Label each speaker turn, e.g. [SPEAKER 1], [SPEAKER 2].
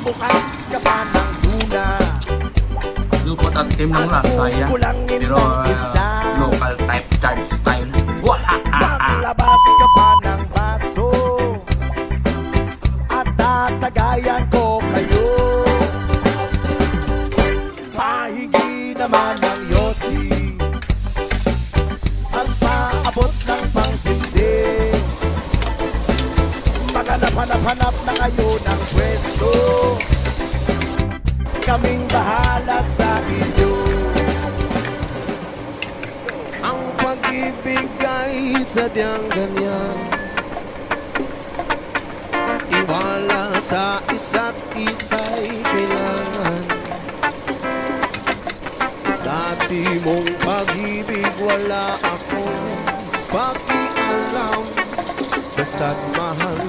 [SPEAKER 1] Bukas ka pa ng luna.
[SPEAKER 2] Lupot at cream lang lang, kaya. Pero local type style.
[SPEAKER 1] Maglabas ka pa ng baso at tatagayan ko kayo. Pahingi naman ng yosi at paabot ng pangsindi. Maghanap-hanap na kayo ng pwesto. Kaming bahala sa inyo.
[SPEAKER 3] Ang pag-ibig ay sadyang ganyan, tiwala sa isa't isa'y kailangan. Dati mong pag-ibig wala akong pakialam, basta't mahal